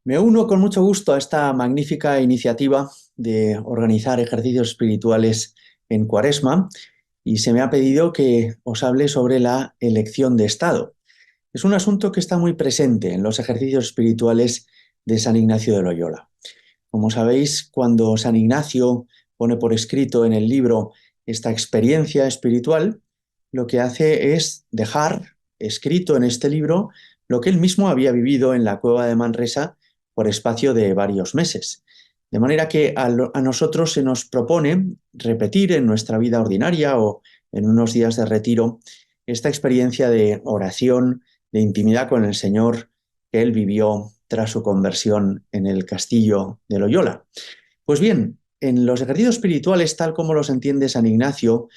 Me uno con mucho gusto a esta magnífica iniciativa de organizar ejercicios espirituales en Cuaresma y se me ha pedido que os hable sobre la elección de estado. Es un asunto que está muy presente en los ejercicios espirituales de San Ignacio de Loyola. Como sabéis, cuando San Ignacio pone por escrito en el libro esta experiencia espiritual, lo que hace es dejar escrito en este libro lo que él mismo había vivido en la cueva de Manresa por espacio de varios meses. De manera que a nosotros se nos propone repetir en nuestra vida ordinaria o en unos días de retiro esta experiencia de oración, de intimidad con el Señor que él vivió tras su conversión en el castillo de Loyola. Pues bien, en los ejercicios espirituales, tal como los entiende San Ignacio,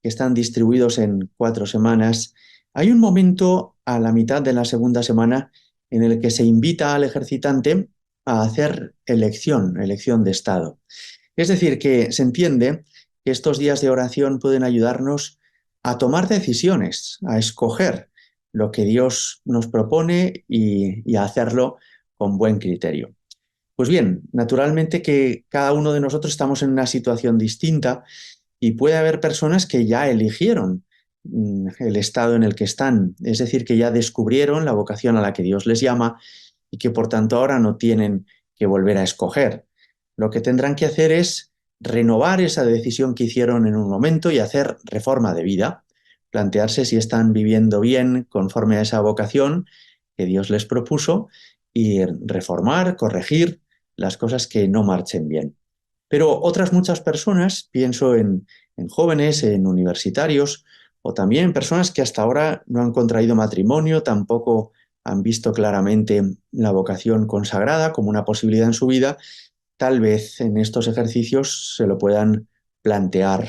que están distribuidos en 4 semanas, hay un momento a la mitad de la segunda semana en el que se invita al ejercitante a hacer elección de estado. Es decir, que se entiende que estos días de oración pueden ayudarnos a tomar decisiones, a escoger lo que Dios nos propone y a hacerlo con buen criterio. Pues bien, naturalmente que cada uno de nosotros estamos en una situación distinta y puede haber personas que ya eligieron el estado en el que están, es decir, que ya descubrieron la vocación a la que Dios les llama y que por tanto ahora no tienen que volver a escoger. Lo que tendrán que hacer es renovar esa decisión que hicieron en un momento y hacer reforma de vida, plantearse si están viviendo bien conforme a esa vocación que Dios les propuso y reformar, corregir las cosas que no marchen bien. Pero otras muchas personas, pienso en jóvenes, en universitarios, o también en personas que hasta ahora no han contraído matrimonio, tampoco han visto claramente la vocación consagrada como una posibilidad en su vida, tal vez en estos ejercicios se lo puedan plantear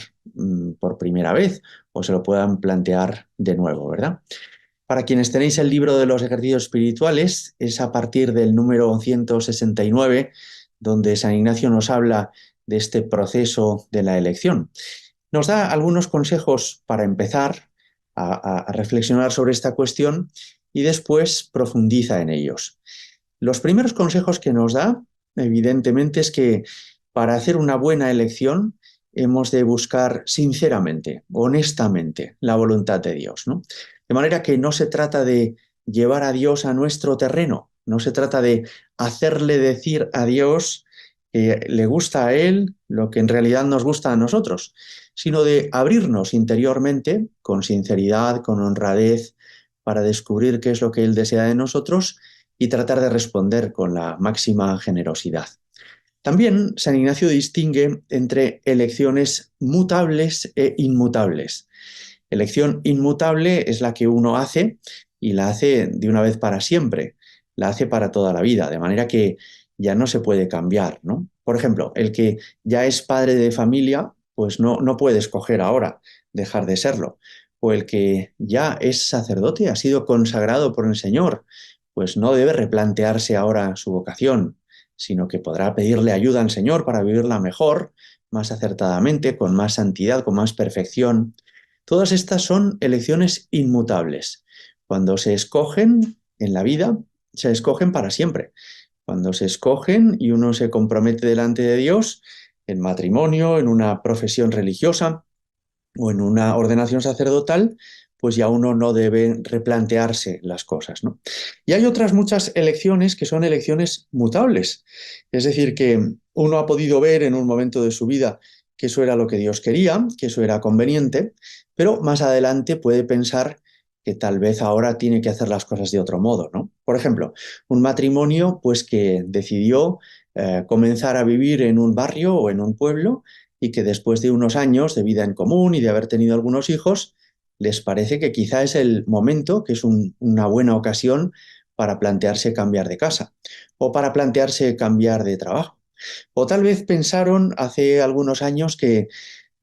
por primera vez o se lo puedan plantear de nuevo, ¿verdad? Para quienes tenéis el libro de los ejercicios espirituales, es a partir del número 169 donde San Ignacio nos habla de este proceso de la elección. Nos da algunos consejos para empezar a reflexionar sobre esta cuestión y después profundiza en ellos. Los primeros consejos que nos da, evidentemente, es que para hacer una buena elección hemos de buscar sinceramente, honestamente, la voluntad de Dios, ¿no? De manera que no se trata de llevar a Dios a nuestro terreno, no se trata de hacerle decir a Dios que le gusta a Él lo que en realidad nos gusta a nosotros, sino de abrirnos interiormente, con sinceridad, con honradez, para descubrir qué es lo que Él desea de nosotros y tratar de responder con la máxima generosidad. También San Ignacio distingue entre elecciones mutables e inmutables. Elección inmutable es la que uno hace y la hace de una vez para siempre, la hace para toda la vida, de manera que ya no se puede cambiar, ¿no? Por ejemplo, el que ya es padre de familia, pues no puede escoger ahora dejar de serlo. O el que ya es sacerdote, ha sido consagrado por el Señor, pues no debe replantearse ahora su vocación, sino que podrá pedirle ayuda al Señor para vivirla mejor, más acertadamente, con más santidad, con más perfección. Todas estas son elecciones inmutables. Cuando se escogen en la vida, se escogen para siempre. Cuando se escogen y uno se compromete delante de Dios, en matrimonio, en una profesión religiosa o en una ordenación sacerdotal, pues ya uno no debe replantearse las cosas, ¿no? Y hay otras muchas elecciones que son elecciones mutables. Es decir, que uno ha podido ver en un momento de su vida que eso era lo que Dios quería, que eso era conveniente, pero más adelante puede pensar que tal vez ahora tiene que hacer las cosas de otro modo, ¿no? Por ejemplo, un matrimonio pues que decidió comenzar a vivir en un barrio o en un pueblo y que después de unos años de vida en común y de haber tenido algunos hijos, les parece que quizá es el momento, que es una buena ocasión para plantearse cambiar de casa o para plantearse cambiar de trabajo. O tal vez pensaron hace algunos años que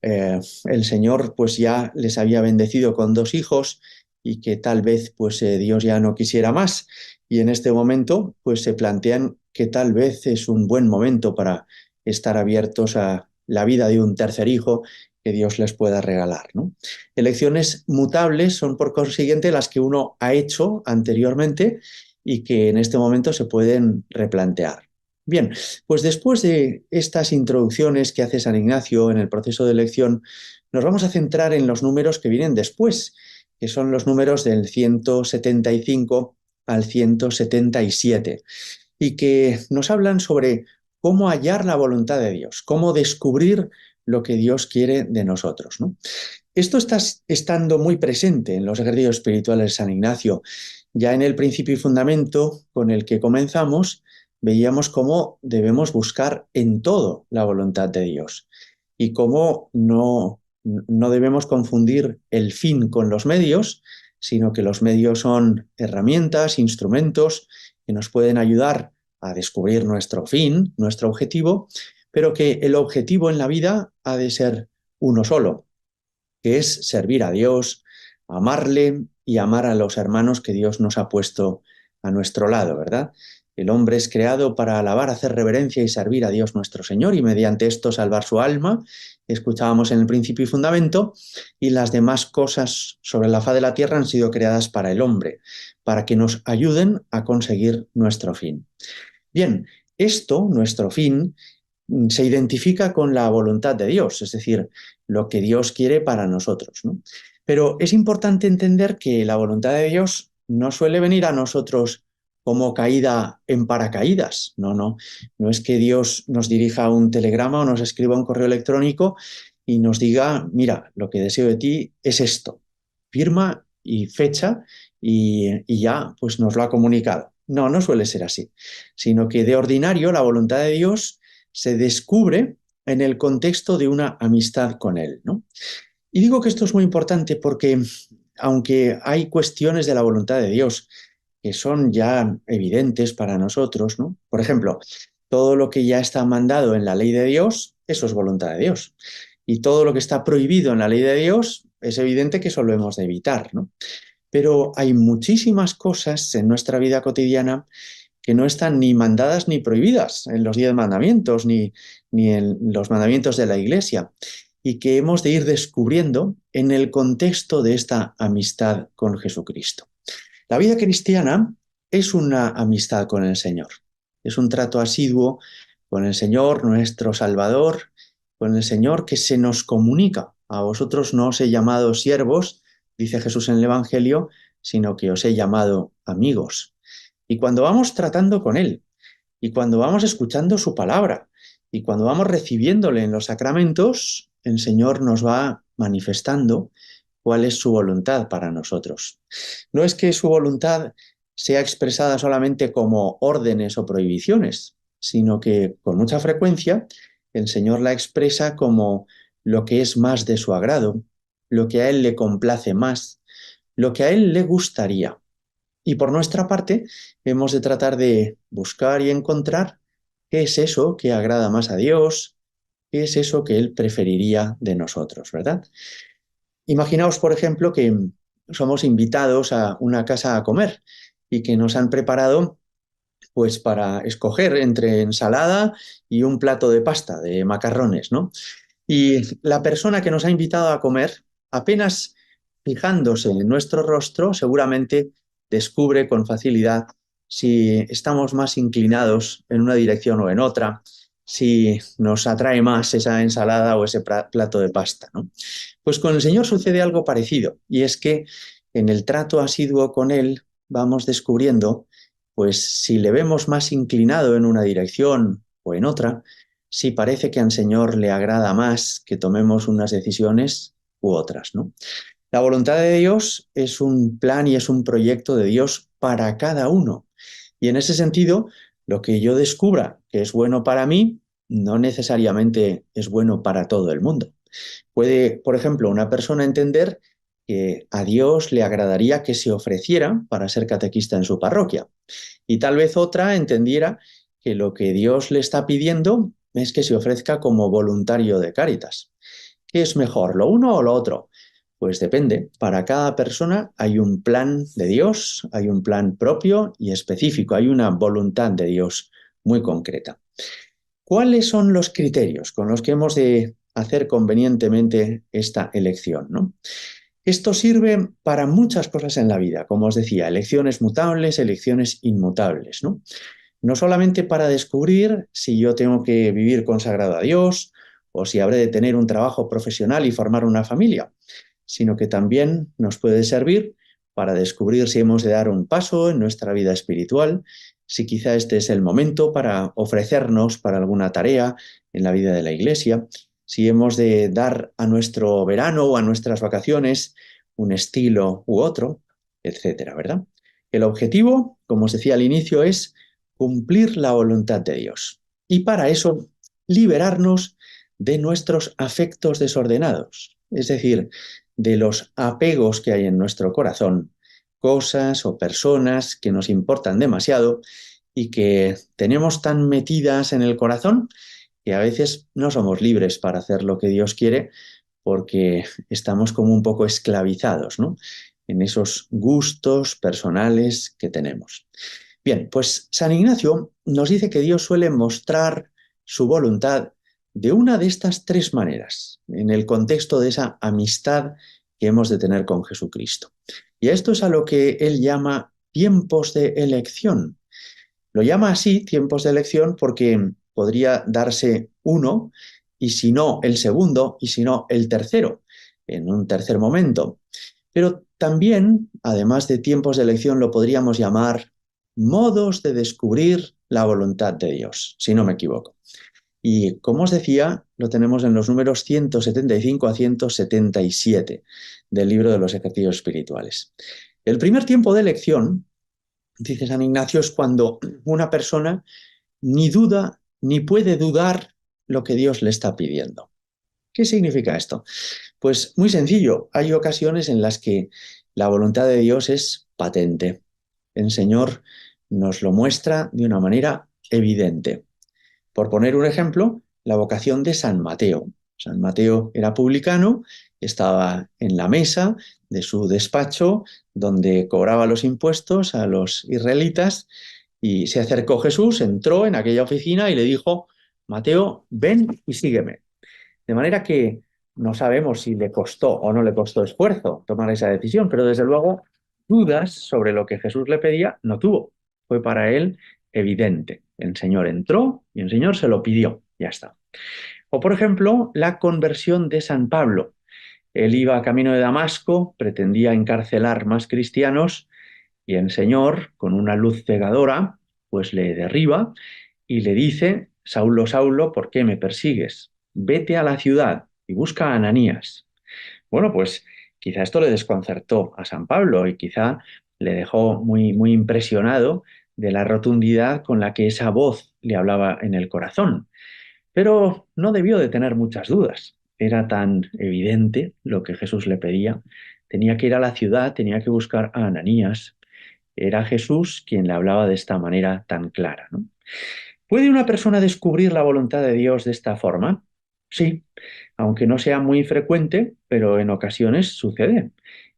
el Señor pues ya les había bendecido con 2 hijos y que tal vez pues Dios ya no quisiera más y en este momento pues se plantean que tal vez es un buen momento para estar abiertos a la vida de un tercer hijo que Dios les pueda regalar, ¿no? Elecciones mutables son por consiguiente las que uno ha hecho anteriormente y que en este momento se pueden replantear. Bien, pues después de estas introducciones que hace San Ignacio en el proceso de elección, nos vamos a centrar en los números que vienen después, que son los números del 175 al 177, y que nos hablan sobre cómo hallar la voluntad de Dios, cómo descubrir lo que Dios quiere de nosotros, ¿no? Esto está estando muy presente en los ejercicios espirituales de San Ignacio. Ya en el principio y fundamento con el que comenzamos, veíamos cómo debemos buscar en todo la voluntad de Dios y cómo no debemos confundir el fin con los medios, sino que los medios son herramientas, instrumentos que nos pueden ayudar a descubrir nuestro fin, nuestro objetivo, pero que el objetivo en la vida ha de ser uno solo, que es servir a Dios, amarle y amar a los hermanos que Dios nos ha puesto a nuestro lado, ¿verdad? El hombre es creado para alabar, hacer reverencia y servir a Dios nuestro Señor y mediante esto salvar su alma. Escuchábamos en el principio y fundamento, y las demás cosas sobre la faz de la tierra han sido creadas para el hombre, para que nos ayuden a conseguir nuestro fin. Bien, esto, nuestro fin, se identifica con la voluntad de Dios, es decir, lo que Dios quiere para nosotros, ¿no? Pero es importante entender que la voluntad de Dios no suele venir a nosotros como caída en paracaídas. No es que Dios nos dirija un telegrama o nos escriba un correo electrónico y nos diga, mira, lo que deseo de ti es esto, firma y fecha y ya pues nos lo ha comunicado. No, no suele ser así, sino que de ordinario la voluntad de Dios se descubre en el contexto de una amistad con Él, ¿no? Y digo que esto es muy importante porque, aunque hay cuestiones de la voluntad de Dios que son ya evidentes para nosotros, ¿no? Por ejemplo, todo lo que ya está mandado en la ley de Dios, eso es voluntad de Dios. Y todo lo que está prohibido en la ley de Dios, es evidente que eso lo hemos de evitar, ¿no? Pero hay muchísimas cosas en nuestra vida cotidiana que no están ni mandadas ni prohibidas en los 10 mandamientos, ni en los mandamientos de la Iglesia, y que hemos de ir descubriendo en el contexto de esta amistad con Jesucristo. La vida cristiana es una amistad con el Señor, es un trato asiduo con el Señor, nuestro Salvador, con el Señor que se nos comunica. A vosotros no os he llamado siervos, dice Jesús en el Evangelio, sino que os he llamado amigos. Y cuando vamos tratando con Él, y cuando vamos escuchando su palabra, y cuando vamos recibiéndole en los sacramentos, el Señor nos va manifestando cuál es su voluntad para nosotros. No es que su voluntad sea expresada solamente como órdenes o prohibiciones, sino que con mucha frecuencia el Señor la expresa como lo que es más de su agrado, lo que a Él le complace más, lo que a Él le gustaría. Y por nuestra parte, hemos de tratar de buscar y encontrar qué es eso que agrada más a Dios, qué es eso que Él preferiría de nosotros, ¿verdad? Imaginaos, por ejemplo, que somos invitados a una casa a comer y que nos han preparado pues para escoger entre ensalada y un plato de pasta, de macarrones, ¿no? Y la persona que nos ha invitado a comer, apenas fijándose en nuestro rostro, seguramente descubre con facilidad si estamos más inclinados en una dirección o en otra, si nos atrae más esa ensalada o ese plato de pasta, ¿no? Pues con el Señor sucede algo parecido, y es que en el trato asiduo con Él vamos descubriendo, pues si le vemos más inclinado en una dirección o en otra, si parece que al Señor le agrada más que tomemos unas decisiones u otras, ¿no? La voluntad de Dios es un plan y es un proyecto de Dios para cada uno. Y en ese sentido, lo que yo descubra que es bueno para mí, no necesariamente es bueno para todo el mundo. Puede, por ejemplo, una persona entender que a Dios le agradaría que se ofreciera para ser catequista en su parroquia. Y tal vez otra entendiera que lo que Dios le está pidiendo es que se ofrezca como voluntario de Cáritas. ¿Qué es mejor, lo uno o lo otro? Pues depende. Para cada persona hay un plan de Dios, hay un plan propio y específico, hay una voluntad de Dios muy concreta. ¿Cuáles son los criterios con los que hemos de hacer convenientemente esta elección, ¿no? Esto sirve para muchas cosas en la vida, como os decía, elecciones mutables, elecciones inmutables, ¿no? No solamente para descubrir si yo tengo que vivir consagrado a Dios o si habré de tener un trabajo profesional y formar una familia, sino que también nos puede servir para descubrir si hemos de dar un paso en nuestra vida espiritual, si quizá este es el momento para ofrecernos para alguna tarea en la vida de la Iglesia, si hemos de dar a nuestro verano o a nuestras vacaciones un estilo u otro, etcétera, ¿verdad? El objetivo, como os decía al inicio, es cumplir la voluntad de Dios. Y para eso, liberarnos de nuestros afectos desordenados, es decir, de los apegos que hay en nuestro corazón, cosas o personas que nos importan demasiado y que tenemos tan metidas en el corazón que a veces no somos libres para hacer lo que Dios quiere porque estamos como un poco esclavizados, ¿no? En esos gustos personales que tenemos. Bien, pues San Ignacio nos dice que Dios suele mostrar su voluntad de una de estas tres maneras, en el contexto de esa amistad que hemos de tener con Jesucristo. Y esto es a lo que él llama tiempos de elección. Lo llama así tiempos de elección porque podría darse uno y si no el segundo y si no el tercero, en un tercer momento. Pero también, además de tiempos de elección, lo podríamos llamar modos de descubrir la voluntad de Dios, si no me equivoco. Y como os decía, lo tenemos en los números 175 a 177 del libro de los ejercicios espirituales. El primer tiempo de elección, dice San Ignacio, es cuando una persona ni duda ni puede dudar lo que Dios le está pidiendo. ¿Qué significa esto? Pues muy sencillo, hay ocasiones en las que la voluntad de Dios es patente. El Señor nos lo muestra de una manera evidente. Por poner un ejemplo, la vocación de San Mateo. San Mateo era publicano, estaba en la mesa de su despacho donde cobraba los impuestos a los israelitas y se acercó Jesús, entró en aquella oficina y le dijo, Mateo, ven y sígueme. De manera que no sabemos si le costó o no le costó esfuerzo tomar esa decisión, pero desde luego dudas sobre lo que Jesús le pedía no tuvo. Fue para él evidente. El Señor entró y el Señor se lo pidió. Ya está. O por ejemplo, la conversión de San Pablo. Él iba camino de Damasco, pretendía encarcelar más cristianos y el Señor, con una luz cegadora, pues le derriba y le dice, Saulo, Saulo, ¿por qué me persigues? Vete a la ciudad y busca a Ananías. Bueno, pues quizá esto le desconcertó a San Pablo y quizá le dejó muy, muy impresionado de la rotundidad con la que esa voz le hablaba en el corazón. Pero no debió de tener muchas dudas. Era tan evidente lo que Jesús le pedía. Tenía que ir a la ciudad, tenía que buscar a Ananías. Era Jesús quien le hablaba de esta manera tan clara, ¿no? ¿Puede una persona descubrir la voluntad de Dios de esta forma? Sí, aunque no sea muy frecuente, pero en ocasiones sucede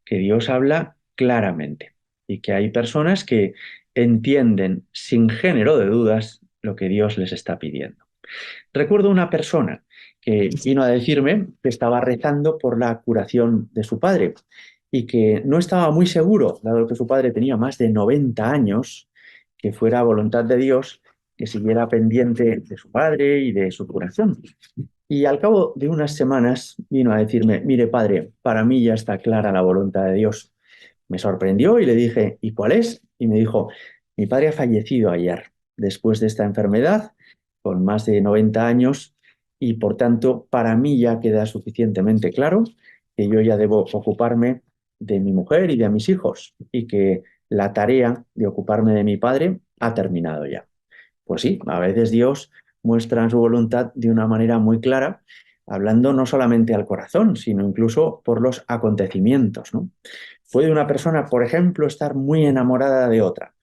que Dios habla claramente y que hay personas que entienden sin género de dudas lo que Dios les está pidiendo. Recuerdo una persona que vino a decirme que estaba rezando por la curación de su padre y que no estaba muy seguro, dado que su padre tenía más de 90 años, que fuera voluntad de Dios que siguiera pendiente de su padre y de su curación. Y al cabo de unas semanas vino a decirme, mire padre, para mí ya está clara la voluntad de Dios. Me sorprendió y le dije, ¿y cuál es? Y me dijo, mi padre ha fallecido ayer después de esta enfermedad, con más de 90 años, y por tanto para mí ya queda suficientemente claro que yo ya debo ocuparme de mi mujer y de mis hijos y que la tarea de ocuparme de mi padre ha terminado ya. Pues sí, a veces Dios muestra su voluntad de una manera muy clara, hablando no solamente al corazón, sino incluso por los acontecimientos, ¿no? Puede una persona, por ejemplo, estar muy enamorada de otra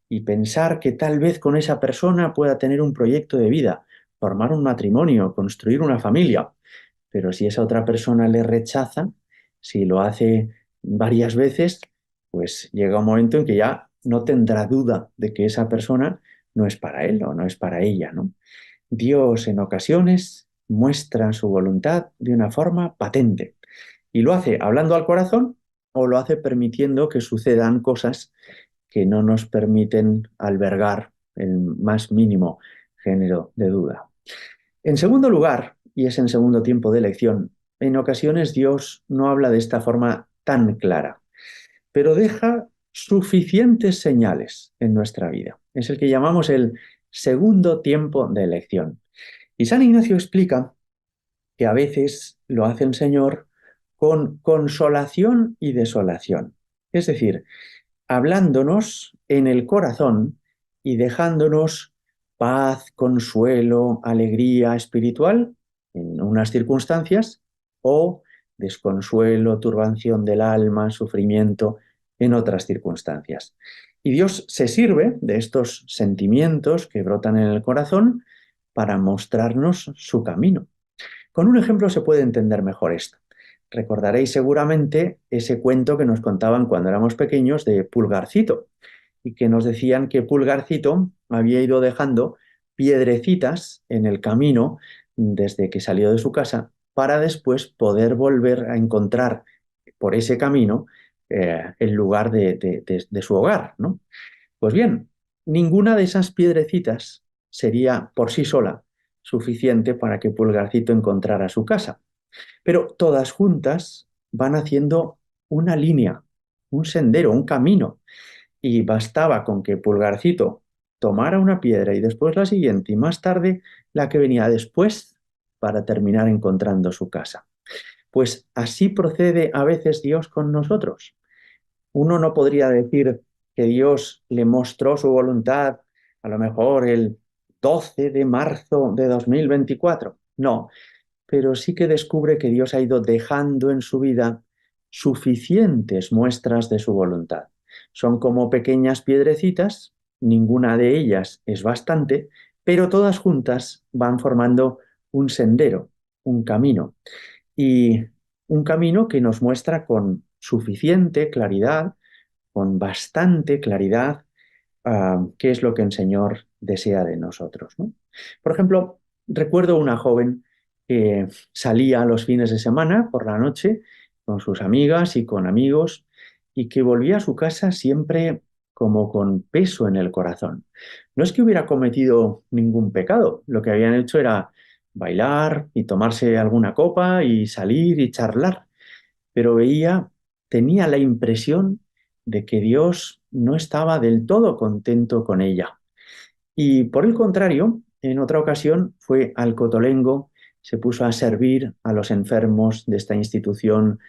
y pensar que tal vez con esa persona pueda tener un proyecto de vida, formar un matrimonio, construir una familia. Pero si esa otra persona le rechaza, si lo hace varias veces, pues llega un momento en que ya no tendrá duda de que esa persona no es para él o no es para ella, ¿no? Dios en ocasiones muestra su voluntad de una forma patente Y lo hace hablando al corazón o lo hace permitiendo que sucedan cosas que no nos permiten albergar el más mínimo género de duda. En segundo lugar, y es en segundo tiempo de elección, en ocasiones Dios no habla de esta forma tan clara, pero deja suficientes señales en nuestra vida. Es el que llamamos el segundo tiempo de elección. Y San Ignacio explica que a veces lo hace el Señor con consolación y desolación. Es decir, hablándonos en el corazón y dejándonos paz, consuelo, alegría espiritual en unas circunstancias o desconsuelo, turbación del alma, sufrimiento en otras circunstancias. Y Dios se sirve de estos sentimientos que brotan en el corazón para mostrarnos su camino. Con un ejemplo se puede entender mejor esto. Recordaréis seguramente ese cuento que nos contaban cuando éramos pequeños de Pulgarcito y que nos decían que Pulgarcito había ido dejando piedrecitas en el camino desde que salió de su casa para después poder volver a encontrar por ese camino el lugar de su hogar, ¿no? Pues bien, ninguna de esas piedrecitas sería por sí sola suficiente para que Pulgarcito encontrara su casa, pero todas juntas van haciendo una línea, un sendero, un camino, y bastaba con que Pulgarcito tomara una piedra y después la siguiente y más tarde la que venía después para terminar encontrando su casa. Pues así procede a veces Dios con nosotros. Uno no podría decir que Dios le mostró su voluntad a lo mejor el 12 de marzo de 2024. No, pero sí que descubre que Dios ha ido dejando en su vida suficientes muestras de su voluntad. Son como pequeñas piedrecitas, ninguna de ellas es bastante, pero todas juntas van formando un sendero, un camino. Y un camino que nos muestra con suficiente claridad, con bastante claridad, qué es lo que el Señor desea de nosotros, ¿no? Por ejemplo, recuerdo una joven que salía los fines de semana por la noche con sus amigas y con amigos y que volvía a su casa siempre como con peso en el corazón. No es que hubiera cometido ningún pecado, lo que habían hecho era bailar y tomarse alguna copa y salir y charlar, pero tenía la impresión de que Dios no estaba del todo contento con ella. Y por el contrario, en otra ocasión fue al Cotolengo, se puso a servir a los enfermos de esta institución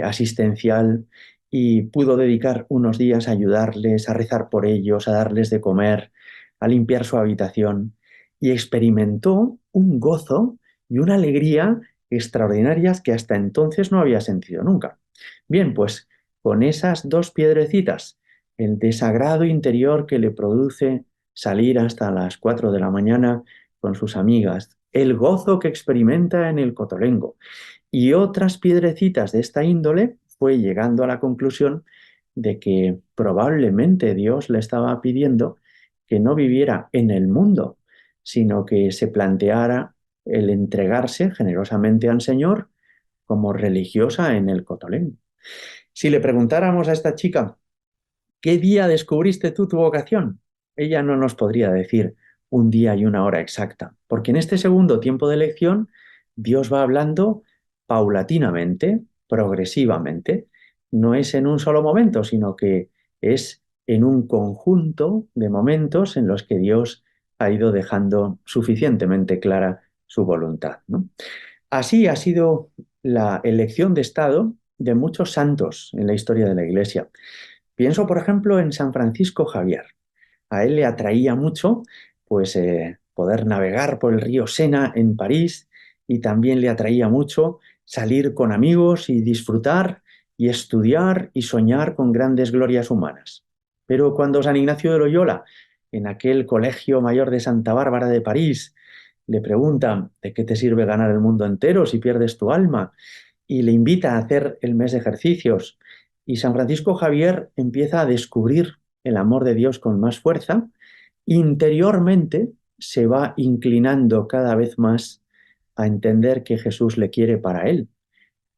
asistencial y pudo dedicar unos días a ayudarles, a rezar por ellos, a darles de comer, a limpiar su habitación y experimentó un gozo y una alegría extraordinarias que hasta entonces no había sentido nunca. Bien, pues con esas dos piedrecitas, el desagrado interior que le produce salir hasta las 4 de la mañana con sus amigas, el gozo que experimenta en el Cotolengo y otras piedrecitas de esta índole, fue llegando a la conclusión de que probablemente Dios le estaba pidiendo que no viviera en el mundo, sino que se planteara el entregarse generosamente al Señor como religiosa en el Cotolengo. Si le preguntáramos a esta chica, ¿qué día descubriste tú tu vocación? Ella no nos podría decir un día y una hora exacta, porque en este segundo tiempo de elección Dios va hablando paulatinamente, progresivamente. No es en un solo momento, sino que es en un conjunto de momentos en los que Dios ha ido dejando suficientemente clara su voluntad, ¿no? Así ha sido la elección de Estado de muchos santos en la historia de la Iglesia. Pienso, por ejemplo, en San Francisco Javier. A él le atraía mucho, pues, poder navegar por el río Sena en París y también le atraía mucho salir con amigos y disfrutar y estudiar y soñar con grandes glorias humanas. Pero cuando San Ignacio de Loyola, en aquel colegio mayor de Santa Bárbara de París, le pregunta ¿de qué te sirve ganar el mundo entero si pierdes tu alma? Y le invita a hacer el mes de ejercicios. Y San Francisco Javier empieza a descubrir el amor de Dios con más fuerza, interiormente se va inclinando cada vez más a entender que Jesús le quiere para él,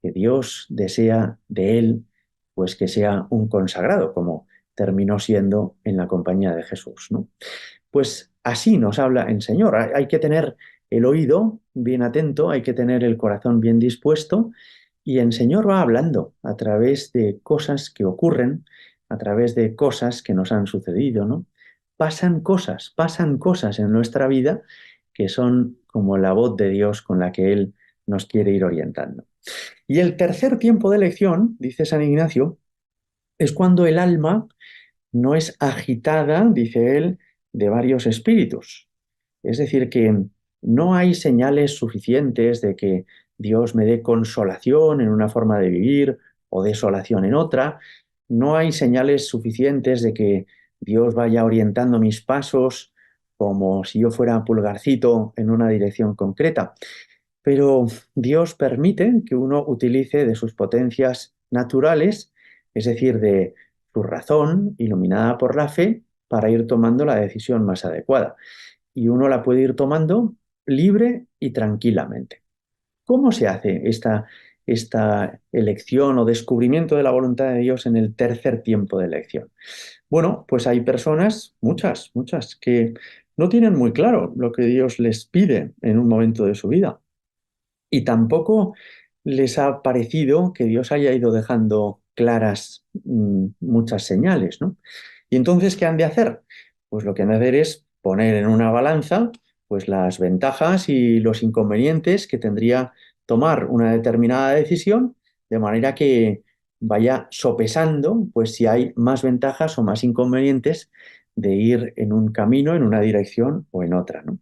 que Dios desea de él, pues que sea un consagrado, como terminó siendo en la compañía de Jesús, ¿no? Pues así nos habla el Señor. Hay que tener el oído bien atento, hay que tener el corazón bien dispuesto y el Señor va hablando a través de cosas que ocurren, a través de cosas que nos han sucedido, ¿no? Pasan cosas en nuestra vida que son como la voz de Dios con la que Él nos quiere ir orientando. Y el tercer tiempo de elección, dice San Ignacio, es cuando el alma no es agitada, dice él, de varios espíritus. Es decir, que no hay señales suficientes de que Dios me dé consolación en una forma de vivir o desolación en otra. No hay señales suficientes de que Dios vaya orientando mis pasos como si yo fuera pulgarcito en una dirección concreta. Pero Dios permite que uno utilice de sus potencias naturales, es decir, de su razón iluminada por la fe, para ir tomando la decisión más adecuada. Y uno la puede ir tomando libre y tranquilamente. ¿Cómo se hace esta elección o descubrimiento de la voluntad de Dios en el tercer tiempo de elección? Bueno, pues hay personas, muchas, que no tienen muy claro lo que Dios les pide en un momento de su vida y tampoco les ha parecido que Dios haya ido dejando claras muchas señales, ¿no? Y entonces, ¿qué han de hacer? Pues lo que han de hacer es poner en una balanza pues las ventajas y los inconvenientes que tendría tomar una determinada decisión, de manera que vaya sopesando pues si hay más ventajas o más inconvenientes de ir en un camino, en una dirección o en otra, ¿no?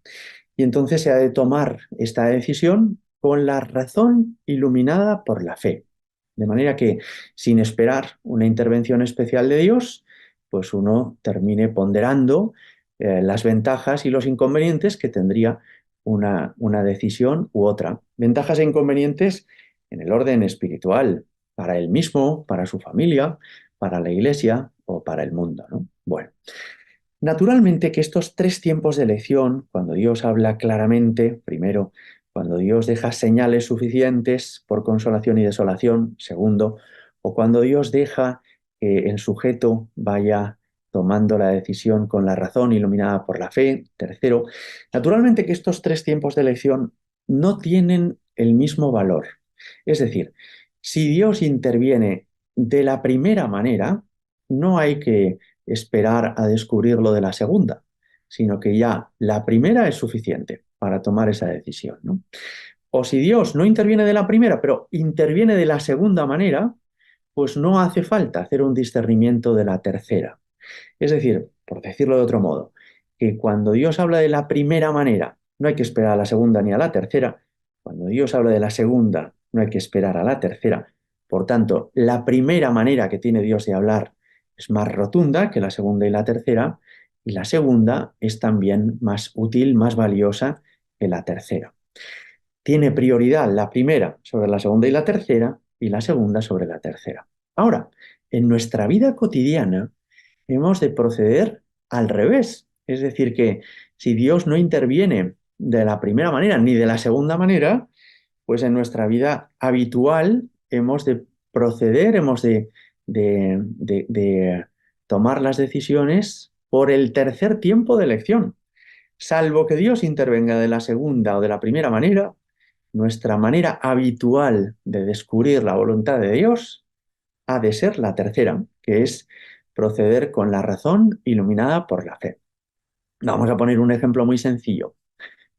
Y entonces se ha de tomar esta decisión con la razón iluminada por la fe. De manera que, sin esperar una intervención especial de Dios, pues uno termine ponderando las ventajas y los inconvenientes que tendría una decisión u otra. Ventajas e inconvenientes en el orden espiritual, para él mismo, para su familia, para la iglesia o para el mundo, ¿no? Bueno, naturalmente que estos tres tiempos de elección, cuando Dios habla claramente, primero, cuando Dios deja señales suficientes por consolación y desolación, segundo, o cuando Dios deja que el sujeto vaya tomando la decisión con la razón iluminada por la fe, tercero, naturalmente que estos tres tiempos de elección no tienen el mismo valor. Es decir, si Dios interviene de la primera manera, no hay que esperar a descubrirlo de la segunda, sino que ya la primera es suficiente para tomar esa decisión, ¿no? O si Dios no interviene de la primera, pero interviene de la segunda manera, pues no hace falta hacer un discernimiento de la tercera. Es decir, por decirlo de otro modo, que cuando Dios habla de la primera manera, no hay que esperar a la segunda ni a la tercera. Cuando Dios habla de la segunda, no hay que esperar a la tercera. Por tanto, la primera manera que tiene Dios de hablar es más rotunda que la segunda y la tercera, y la segunda es también más útil, más valiosa que la tercera. Tiene prioridad la primera sobre la segunda y la tercera, y la segunda sobre la tercera. Ahora, en nuestra vida cotidiana, hemos de proceder al revés. Es decir, que si Dios no interviene de la primera manera ni de la segunda manera, pues en nuestra vida habitual hemos de proceder, hemos de tomar las decisiones por el tercer tiempo de elección. Salvo que Dios intervenga de la segunda o de la primera manera, nuestra manera habitual de descubrir la voluntad de Dios ha de ser la tercera, que es proceder con la razón iluminada por la fe. Vamos a poner un ejemplo muy sencillo.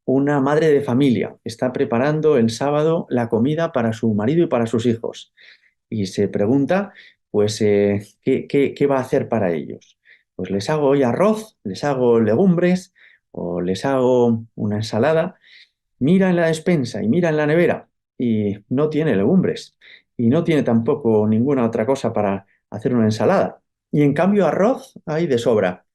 Una madre de familia está preparando el sábado la comida para su marido y para sus hijos y se pregunta, pues, ¿qué va a hacer para ellos? Pues les hago hoy arroz, les hago legumbres o les hago una ensalada. Mira en la despensa y mira en la nevera y no tiene legumbres y no tiene tampoco ninguna otra cosa para hacer una ensalada. Y en cambio arroz hay de sobra.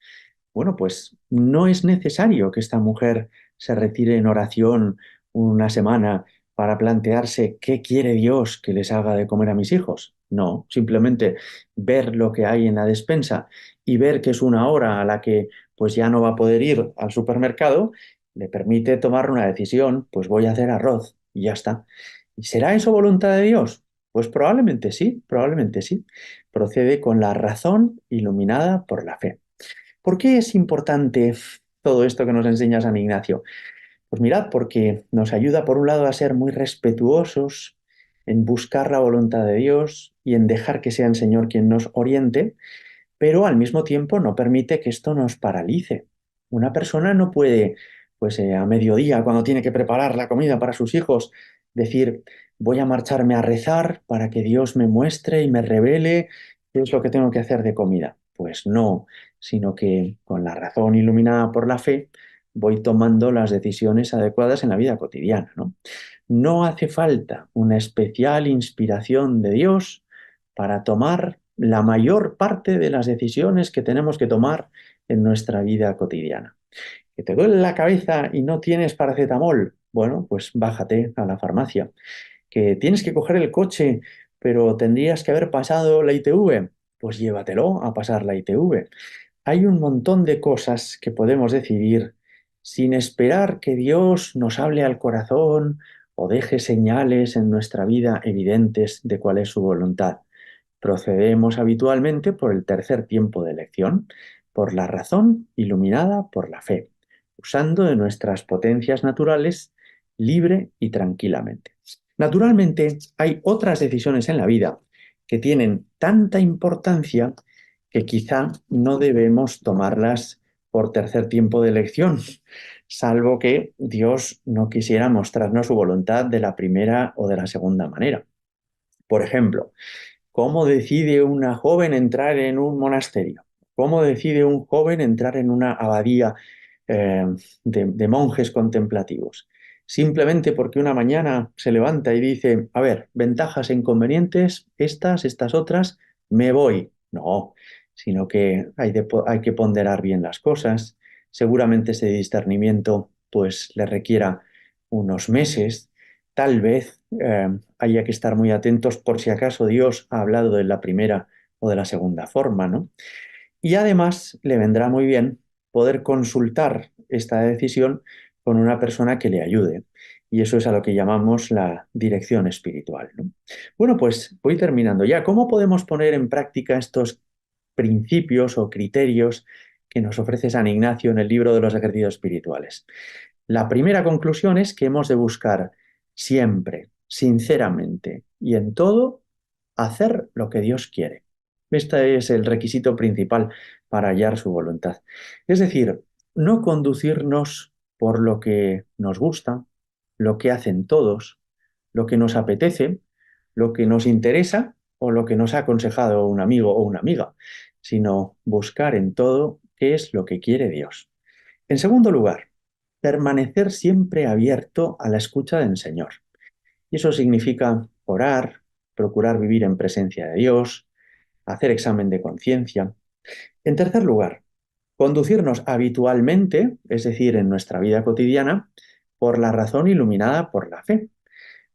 Bueno, pues no es necesario que esta mujer se retire en oración una semana para plantearse qué quiere Dios que les haga de comer a mis hijos. No, simplemente ver lo que hay en la despensa y ver que es una hora a la que pues ya no va a poder ir al supermercado, le permite tomar una decisión, pues voy a hacer arroz y ya está. ¿Y será eso voluntad de Dios? Pues probablemente sí, probablemente sí. Procede con la razón iluminada por la fe. ¿Por qué es importante todo esto que nos enseña San Ignacio? Pues mirad, porque nos ayuda por un lado a ser muy respetuosos en buscar la voluntad de Dios y en dejar que sea el Señor quien nos oriente, pero al mismo tiempo no permite que esto nos paralice. Una persona no puede, pues a mediodía, cuando tiene que preparar la comida para sus hijos, decir, voy a marcharme a rezar para que Dios me muestre y me revele qué es lo que tengo que hacer de comida. Pues no, sino que con la razón iluminada por la fe voy tomando las decisiones adecuadas en la vida cotidiana, ¿no? No hace falta una especial inspiración de Dios para tomar la mayor parte de las decisiones que tenemos que tomar en nuestra vida cotidiana. ¿Que te duele la cabeza y no tienes paracetamol? Bueno, pues bájate a la farmacia. ¿Que tienes que coger el coche, pero tendrías que haber pasado la ITV? Pues llévatelo a pasar la ITV. Hay un montón de cosas que podemos decidir sin esperar que Dios nos hable al corazón o deje señales en nuestra vida evidentes de cuál es su voluntad. Procedemos habitualmente por el tercer tiempo de elección, por la razón iluminada por la fe, usando de nuestras potencias naturales libre y tranquilamente. Naturalmente, hay otras decisiones en la vida que tienen tanta importancia que quizá no debemos tomarlas por tercer tiempo de elección, salvo que Dios no quisiera mostrarnos su voluntad de la primera o de la segunda manera. Por ejemplo, ¿cómo decide una joven entrar en un monasterio? ¿Cómo decide un joven entrar en una abadía eh, de monjes contemplativos? Simplemente porque una mañana se levanta y dice, a ver, ventajas e inconvenientes, estas otras, me voy. No, sino que hay que ponderar bien las cosas. Seguramente ese discernimiento pues le requiera unos meses. Tal vez haya que estar muy atentos por si acaso Dios ha hablado de la primera o de la segunda forma, ¿no? Y además le vendrá muy bien poder consultar esta decisión con una persona que le ayude. Y eso es a lo que llamamos la dirección espiritual, ¿no? Bueno, pues voy terminando ya. ¿Cómo podemos poner en práctica estos principios o criterios que nos ofrece San Ignacio en el libro de los ejercicios espirituales? La primera conclusión es que hemos de buscar siempre, sinceramente y en todo, hacer lo que Dios quiere. Este es el requisito principal para hallar su voluntad. Es decir, no conducirnos por lo que nos gusta, lo que hacen todos, lo que nos apetece, lo que nos interesa o lo que nos ha aconsejado un amigo o una amiga, sino buscar en todo qué es lo que quiere Dios. En segundo lugar, permanecer siempre abierto a la escucha del Señor. Y eso significa orar, procurar vivir en presencia de Dios, hacer examen de conciencia. En tercer lugar, conducirnos habitualmente, es decir, en nuestra vida cotidiana, por la razón iluminada por la fe.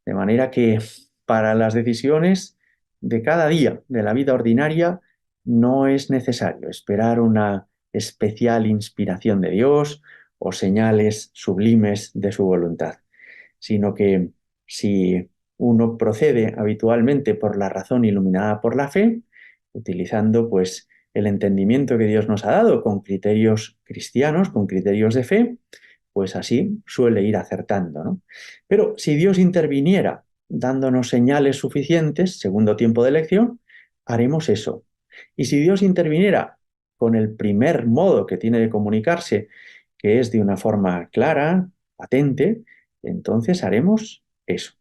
De manera que para las decisiones de cada día de la vida ordinaria no es necesario esperar una especial inspiración de Dios o señales sublimes de su voluntad, sino que si uno procede habitualmente por la razón iluminada por la fe, utilizando pues el entendimiento que Dios nos ha dado con criterios cristianos, con criterios de fe, pues así suele ir acertando, ¿no? Pero si Dios interviniera dándonos señales suficientes, segundo tiempo de elección, haremos eso. Y si Dios interviniera con el primer modo que tiene de comunicarse, que es de una forma clara, patente, entonces haremos eso.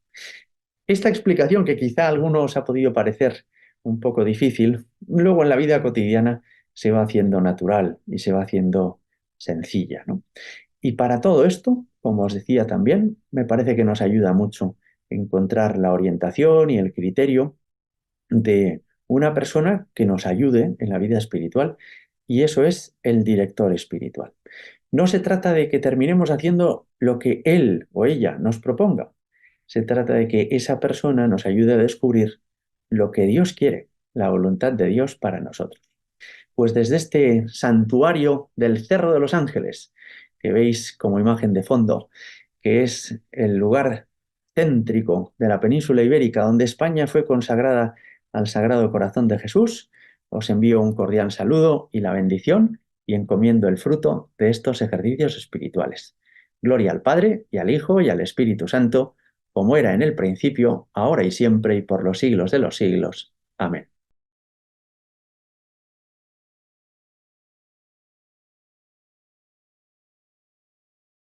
Esta explicación, que quizá a algunos ha podido parecer un poco difícil, luego en la vida cotidiana se va haciendo natural y se va haciendo sencilla, ¿no? Y para todo esto, como os decía también, me parece que nos ayuda mucho encontrar la orientación y el criterio de una persona que nos ayude en la vida espiritual, y eso es el director espiritual. No se trata de que terminemos haciendo lo que él o ella nos proponga. Se trata de que esa persona nos ayude a descubrir lo que Dios quiere, la voluntad de Dios para nosotros. Pues desde este santuario del Cerro de los Ángeles, que veis como imagen de fondo, que es el lugar céntrico de la península ibérica, donde España fue consagrada al Sagrado Corazón de Jesús, os envío un cordial saludo y la bendición y encomiendo el fruto de estos ejercicios espirituales. Gloria al Padre y al Hijo y al Espíritu Santo, como era en el principio, ahora y siempre y por los siglos de los siglos. Amén.